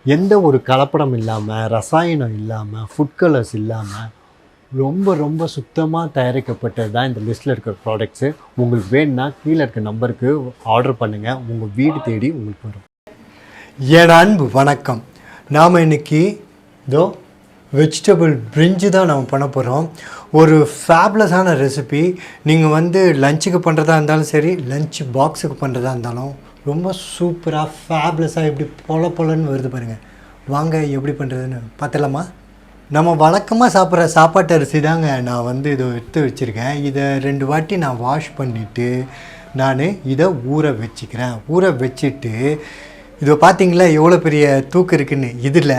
எந்த ஒரு கலப்படம் இல்லாமல், ரசாயனம் இல்லாமல், ஃபுட் கலர்ஸ் இல்லாமல் ரொம்ப ரொம்ப சுத்தமாக தயாரிக்கப்பட்டது தான் இந்த லிஸ்ட்டில் இருக்கிற ப்ராடக்ட்ஸு. உங்களுக்கு வேணும்னா கீழே இருக்க நம்பருக்கு ஆர்டர் பண்ணுங்கள், உங்கள் வீடு தேடி உங்களுக்கு வரும். என் அன்பு வணக்கம். நாம் இன்றைக்கி வெஜிடபிள் பிரிஞ்சு தான் நம்ம பண்ண போகிறோம். ஒரு ஃபேப்லஸான ரெசிபி. நீங்கள் லஞ்சுக்கு பண்ணுறதா இருந்தாலும் சரி, லஞ்ச் பாக்ஸுக்கு பண்ணுறதா இருந்தாலும் ரொம்ப சூப்பராக ஃபேப்லஸாக எப்படி பொலன்னு வருது பாருங்கள். வாங்க எப்படி பண்ணுறதுன்னு பார்த்துலாமா? நம்ம வழக்கமாக சாப்பிட்ற சாப்பாட்டு அரிசி தாங்க நான் இதை எடுத்து வச்சுருக்கேன். இதை 2 வாட்டி நான் வாஷ் பண்ணிவிட்டு நான் இதை ஊற வச்சுக்கிறேன். ஊற வச்சுட்டு இதை பார்த்திங்களா எவ்வளோ பெரிய தூக்கு இருக்குன்னு. இதில்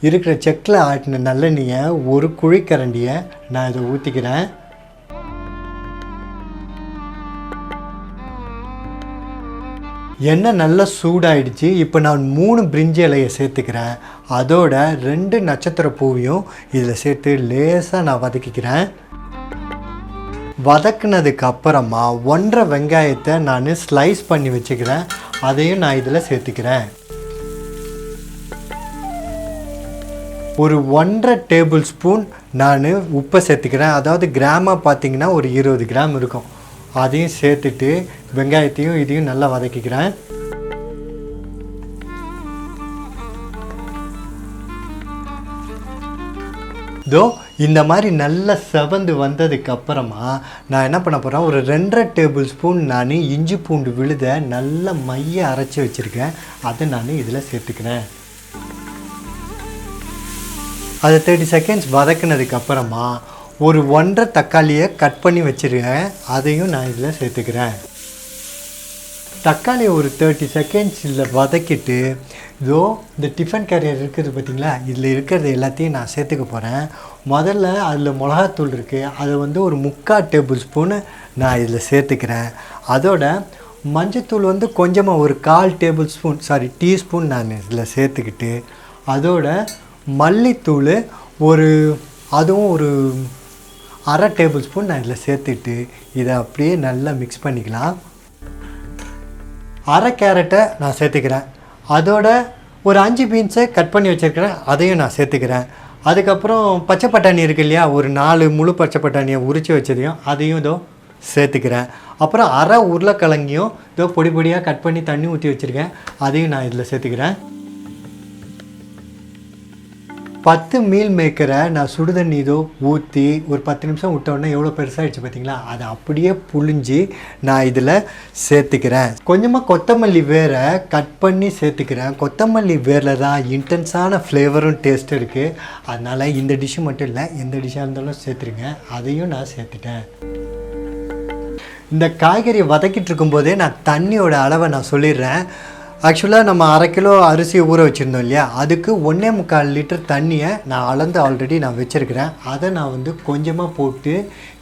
இருக்கிற செக்கில் ஆட்டின நல்லெண்ணெயை ஒரு குழிக்கரண்டியை நான் இதை ஊற்றிக்கிறேன். எண்ணெய் நல்லா சூடாயிடுச்சு. இப்போ நான் 3 பிரிஞ்சி இலையை சேர்த்துக்கிறேன். அதோட 2 நட்சத்திர பூவையும் இதில் சேர்த்து லேசாக நான் வதக்கிக்கிறேன். வதக்குனதுக்கு அப்புறமா 1.5 வெங்காயத்தை நான் ஸ்லைஸ் பண்ணி வச்சுக்கிறேன். அதையும் நான் இதில் சேர்த்துக்கிறேன். ஒரு 1.5 டேபிள் ஸ்பூன் நான் உப்பை சேர்த்துக்கிறேன். அதாவது கிராமாக பார்த்திங்கன்னா ஒரு 20 கிராம் இருக்கும். அதையும் சேர்த்துட்டு வெங்காயத்தையும் இதையும் நல்லா வதக்கிக்கிறேன். இந்த மாதிரி நல்லா செவந்து வந்ததுக்கு அப்புறமா நான் என்ன பண்ண போகிறேன், ஒரு 2.5 டேபிள் ஸ்பூன் நான் இஞ்சி பூண்டு விழுத நல்லா மைய அரைச்சி வச்சுருக்கேன். அதை நான் இதில் சேர்த்துக்கிறேன். அதை 30 செகண்ட்ஸ் வதக்கினதுக்கு அப்புறமா ஒரு 1.5 தக்காளியை கட் பண்ணி வச்சுருக்கேன். அதையும் நான் இதில் சேர்த்துக்கிறேன். தக்காளியை ஒரு 30 செகண்ட்ஸ் இதில் வதக்கிட்டு இந்த டிஃபன் கேரியர் இருக்குது பார்த்திங்களா, இதில் இருக்கிறது எல்லாத்தையும் நான் சேர்த்துக்க போகிறேன். முதல்ல அதில் மிளகாத்தூள் இருக்குது. அதை ஒரு 3/4 டேபிள் ஸ்பூனு நான் இதில் சேர்த்துக்கிறேன். அதோட மஞ்சத்தூள் கொஞ்சமாக ஒரு 1/4 டீஸ்பூன் நான் இதில் சேர்த்துக்கிட்டு, அதோட மல்லித்தூள் அதுவும் ஒரு 1/2 டேபிள் ஸ்பூன் நான் இதில் சேர்த்துட்டு இதை அப்படியே நல்லா மிக்ஸ் பண்ணிக்கலாம். 1/2 கேரட்டை நான் சேர்த்துக்கிறேன். அதோட ஒரு 5 பீன்ஸை கட் பண்ணி வச்சுருக்கிறேன். அதையும் நான் சேர்த்துக்கிறேன். அதுக்கப்புறம் பச்சை பட்டாணி இருக்குது இல்லையா, ஒரு 4 முழு பச்சை பட்டாணியை உரித்து வச்சதையும் அதையும் சேர்த்துக்கிறேன். அப்புறம் 1/2 உருளைக்கிழங்கையும் பொடி பொடியாக கட் பண்ணி தண்ணி ஊற்றி வச்சுருக்கேன். அதையும் நான் இதில் சேர்த்துக்கிறேன். 10 மீல் மேக்கரை நான் சுடுதண்ணி ஊற்றி ஒரு 10 நிமிஷம் விட்டோன்னே எவ்வளோ பெருசாகிடுச்சு பார்த்தீங்களா, அதை அப்படியே புழிஞ்சு நான் இதில் சேர்த்துக்கிறேன். கொஞ்சமாக கொத்தமல்லி வேரை கட் பண்ணி சேர்த்துக்கிறேன். கொத்தமல்லி வேரில் தான் இன்டென்ஸான ஃப்ளேவரும் டேஸ்ட்டும் இருக்குது. அதனால் இந்த டிஷ்ஷு மட்டும் இல்லை, எந்த டிஷ்ஷாக இருந்தாலும் சேர்த்துருங்க. அதையும் நான் சேர்த்துட்டேன். இந்த காய்கறியை வதக்கிட்டு இருக்கும்போதே நான் தண்ணியோட அளவை நான் சொல்லிடுறேன். ஆக்சுவலாக நம்ம 1/2 கிலோ அரிசியை ஊற வச்சுருந்தோம் இல்லையா, அதுக்கு 1.25 லிட்டர் தண்ணியை நான் அளந்து ஆல்ரெடி நான் வச்சுருக்கிறேன். அதை நான் கொஞ்சமாக போட்டு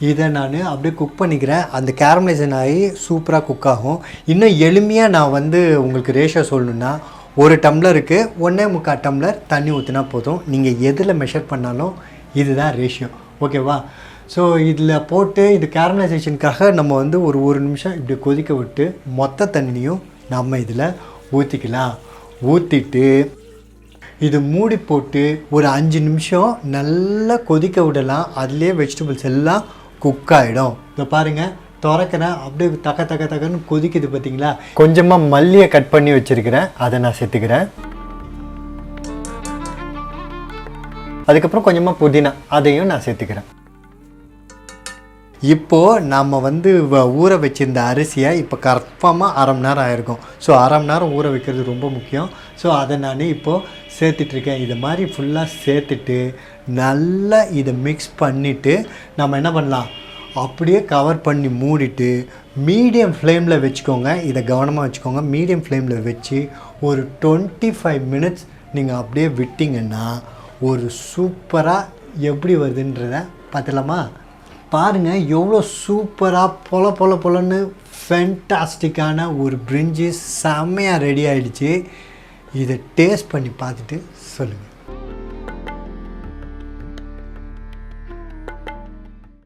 இதை நான் அப்படியே குக் பண்ணிக்கிறேன். அந்த கேரமலைசேஷன் ஆகி சூப்பராக குக் ஆகும். இன்னும் எளிமையாக நான் உங்களுக்கு ரேஷியோ சொல்லணுன்னா, 1 டம்ளருக்கு 1.25 டம்ளர் தண்ணி ஊற்றினா போதும். நீங்கள் எதில் மெஷர் பண்ணாலும் இதுதான் ரேஷியோ, ஓகேவா? ஸோ இதில் போட்டு இது கேரமலைசேஷனுக்காக நம்ம ஒரு நிமிஷம் இப்படி கொதிக்க விட்டு மொத்த தண்ணியும் நம்ம இதில் ஊற்றிக்கலாம். ஊற்றிட்டு இது மூடி போட்டு ஒரு 5 நிமிஷம் நல்லா கொதிக்க விடலாம். அதுலேயே வெஜிடபிள்ஸ் எல்லாம் குக் ஆகிடும். இதை பாருங்கள், திறக்கிறேன், அப்படியே தக்கன்னு கொதிக்குது பார்த்தீங்களா. கொஞ்சமாக மல்லியை கட் பண்ணி வச்சுருக்கிறேன். அதை நான் சேர்த்துக்கிறேன். அதுக்கப்புறம் கொஞ்சமாக புதினா, அதையும் நான் சேர்த்துக்கிறேன். இப்போது நம்ம ஊற வச்சுருந்த அரிசியை இப்போ கன்ஃபார்மாக 1/2 மணி நேரம் ஆகிருக்கும். ஸோ 1/2 மணி நேரம் ஊற வைக்கிறது ரொம்ப முக்கியம். ஸோ அதை நான் இப்போது சேர்த்துட்ருக்கேன். இதை மாதிரி ஃபுல்லாக சேர்த்துட்டு நல்லா இதை மிக்ஸ் பண்ணிவிட்டு நம்ம என்ன பண்ணலாம், அப்படியே கவர் பண்ணி மூடிட்டு மீடியம் ஃப்ளேமில் வச்சுக்கோங்க. இதை கவனமாக வச்சுக்கோங்க. மீடியம் ஃப்ளேமில் வச்சு ஒரு 25 மினிட்ஸ் நீங்கள் அப்படியே விட்டிங்கன்னா ஒரு சூப்பராக எப்படி வருதுன்றதை பார்த்துலாமா? பாருங்கள், எவ்வளோ சூப்பராக பொலன்னு ஃபேண்டாஸ்டிக்கான ஒரு பிரிஞ்சி செம்மையாக ரெடி ஆகிடுச்சு. இதை டேஸ்ட் பண்ணி பார்த்துட்டு சொல்லுங்கள்.